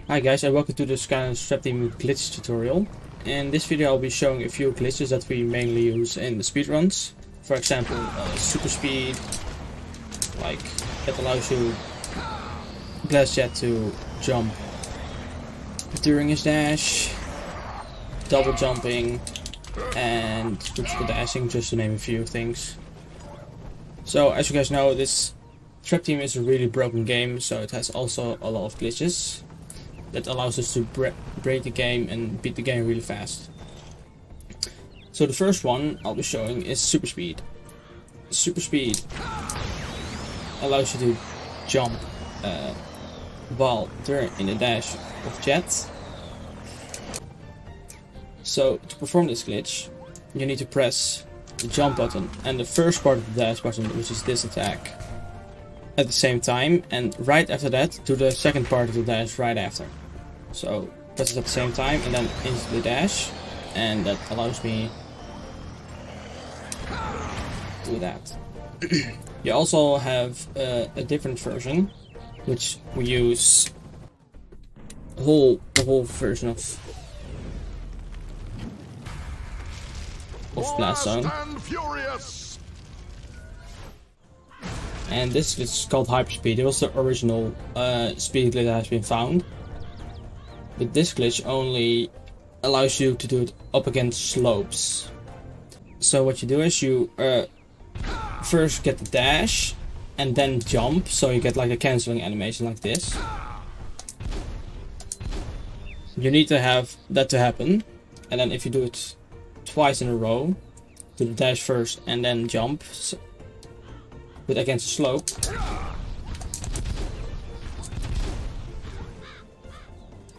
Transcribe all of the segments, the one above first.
Hi guys, and welcome to the Skylanders Trap Team Glitch tutorial. In this video I'll be showing a few glitches that we mainly use in the speedruns. For example, Superspeed, like it allows you Glass Jet to jump during his dash, double jumping, and Hoodsicle Dashing, just to name a few things. So as you guys know, this Trap Team is a really broken game, so it has also a lot of glitches that allows us to break the game and beat the game really fast. So the first one I'll be showing is Superspeed. Superspeed allows you to jump while they're in a dash of Jet. So to perform this glitch, you need to press the jump button and the first part of the dash button, which is this attack, at the same time, and right after that do the second part of the dash right after. So press it at the same time and then into the dash, and that allows me to do that. You also have a different version, which we use the whole version of Blast Zone. And this is called Hyperspeed. It was the original speed glitch that has been found. But this glitch only allows you to do it up against slopes. So what you do is you first get the dash and then jump, so you get like a cancelling animation like this. You need to have that to happen, and then if you do it twice in a row, do the dash first and then jump, but against a slope,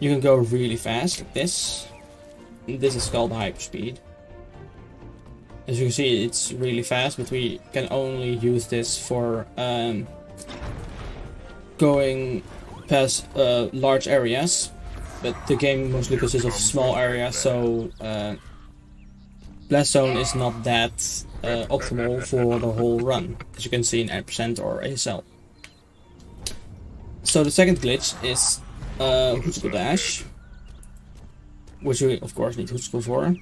you can go really fast like this. This is called Hyperspeed. As you can see, it's really fast, but we can only use this for going past large areas. But the game mostly consists of small areas, so Blast Zone is not that optimal for the whole run, as you can see in % or ASL. So the second glitch is Hoodsicle Dash, which we of course need Hoodsicle for.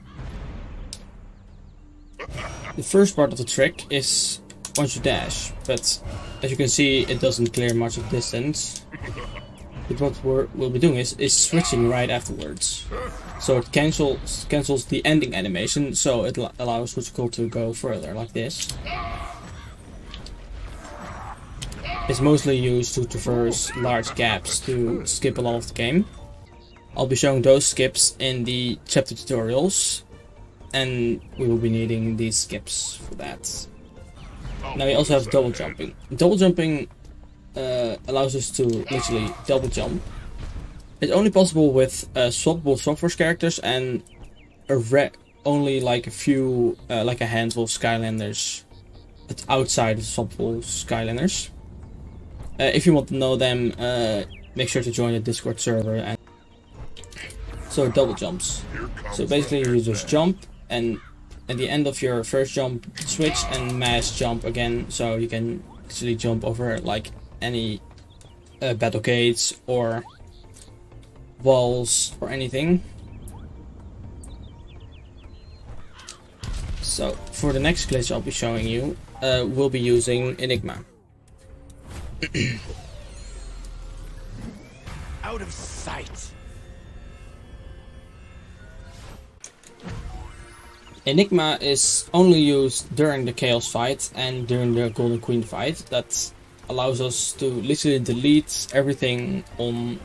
The first part of the trick is once you dash, but as you can see it doesn't clear much of distance. But what we'll be doing is switching right afterwards. So it cancels the ending animation, so it allows Hoodsicle to go further, like this. It's mostly used to traverse large gaps to skip a lot of the game. I'll be showing those skips in the chapter tutorials, and we will be needing these skips for that. Now we also have double jumping. Double jumping allows us to literally double jump. It's only possible with swappable Softforce characters and only like a few, like a handful of Skylanders outside of swappable Skylanders. If you want to know them, make sure to join the Discord server. And so double jumps. So basically you just jump, and at the end of your first jump, switch and mash jump again, so you can actually jump over like any battle gates or walls or anything. So for the next glitch I'll be showing you, we'll be using Enigma. Out of sight. Enigma is only used during the Chaos fight and during the Golden Queen fight. That allows us to literally delete everything on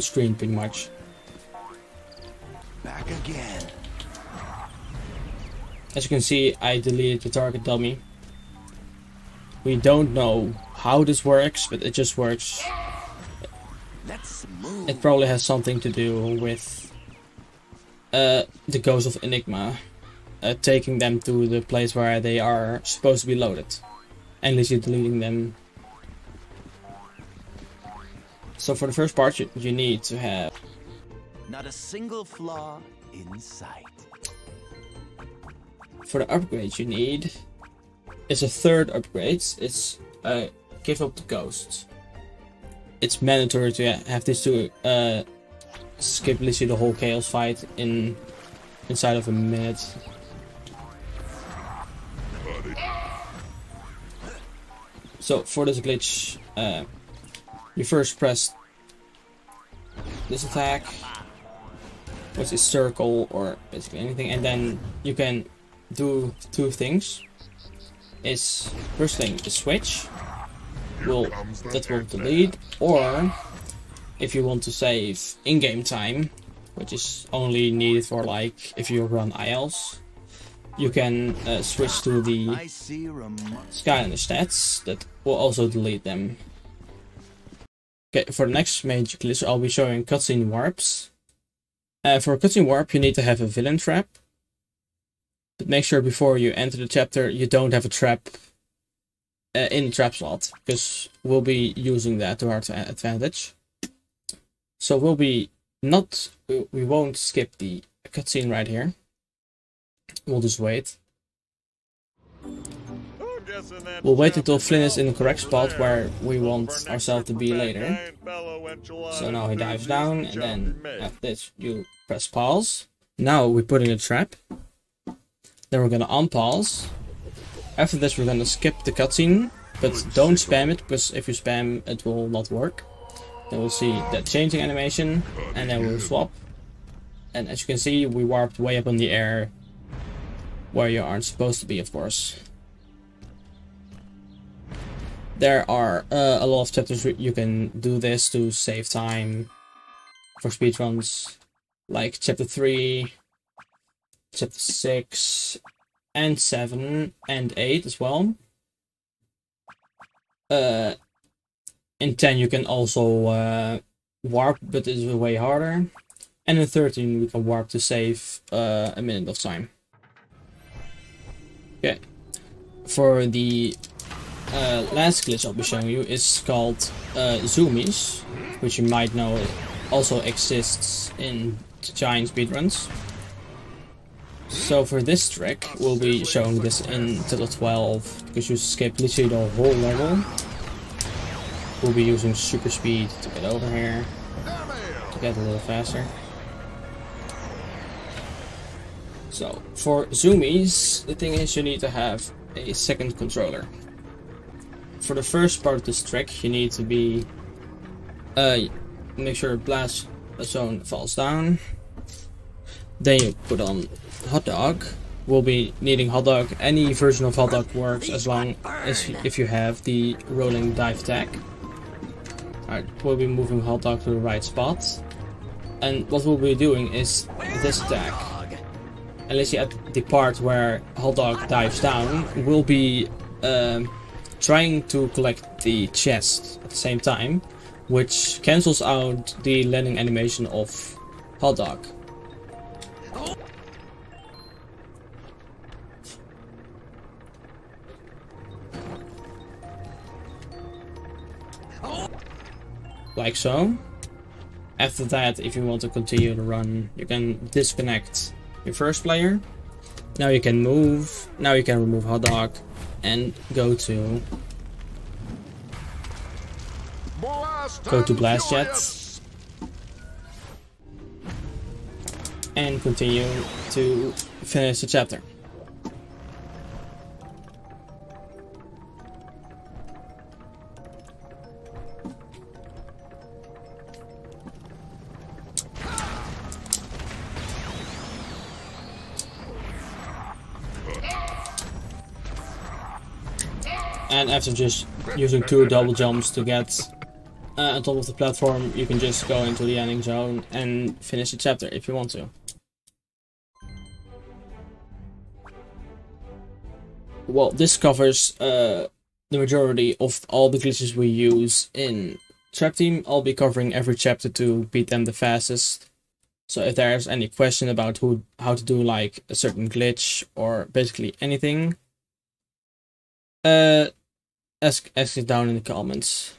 screen pretty much. Back again. As you can see, I deleted the target dummy. We don't know how this works, but it just works. Let's move. It probably has something to do with the ghost of Enigma taking them to the place where they are supposed to be loaded, and literally deleting them. So for the first part you need to have not a single flaw in sight. For the upgrades you need is a third upgrade. It's give up the ghosts. it's mandatory to have this to skip literally the whole chaos fight inside of a minute. So for this glitch, you first press this attack, which is circle or basically anything, and then you can do two things. First thing is switch, that will delete, or if you want to save in-game time, which is only needed for like if you run ILs, you can switch to the Skylander stats that will also delete them. Okay, for the next major glitch I'll be showing cutscene warps. For a cutscene warp you need to have a villain trap, but make sure before you enter the chapter you don't have a trap in the trap slot, because we'll be using that to our advantage. So we won't skip the cutscene right here. We'll just wait. We'll wait until Flynn is in the correct spot where we want ourselves to be later. So now he dives down, and then after this you press pause. Now we put in a trap. Then we're gonna unpause. After this we're gonna skip the cutscene, but don't spam it, because if you spam it will not work. Then we'll see that changing animation, and then we'll swap. And as you can see, we warped way up in the air, where you aren't supposed to be, of course. There are a lot of chapters you can do this to save time for speedruns, like chapter 3, chapter 6, and 7, and 8 as well. In 10 you can also warp, but it's way harder. And in 13 we can warp to save a minute of time. Okay, for the last glitch I'll be showing you is called Zoomies, which you might know also exists in giant speedruns. So for this trick we'll be showing this in Title 12, because you skip literally the whole level. We'll be using Superspeed to get over here, to get a little faster. So for Zoomies, the thing is you need to have a second controller. For the first part of this trick you need to be make sure blast zone falls down. Then you put on hot dog. We'll be needing hot dog. Any version of hot dog works as long as if you have the rolling dive attack. Alright, we'll be moving hot dog to the right spot. And what we'll be doing is this attack. And let's see, at the part where hot dog dives down, we'll be trying to collect the chest at the same time, which cancels out the landing animation of hot dog. Like so. After that, if you want to continue to run, you can disconnect your first player. Now you can move. Now you can remove hot dog and go to blast jet and continue to finish the chapter. And after just using 2 double jumps to get on top of the platform, you can just go into the ending zone and finish the chapter if you want to. Well, this covers the majority of all the glitches we use in Trap Team. I'll be covering every chapter to beat them the fastest. So if there's any question about how to do like a certain glitch or basically anything, ask it down in the comments.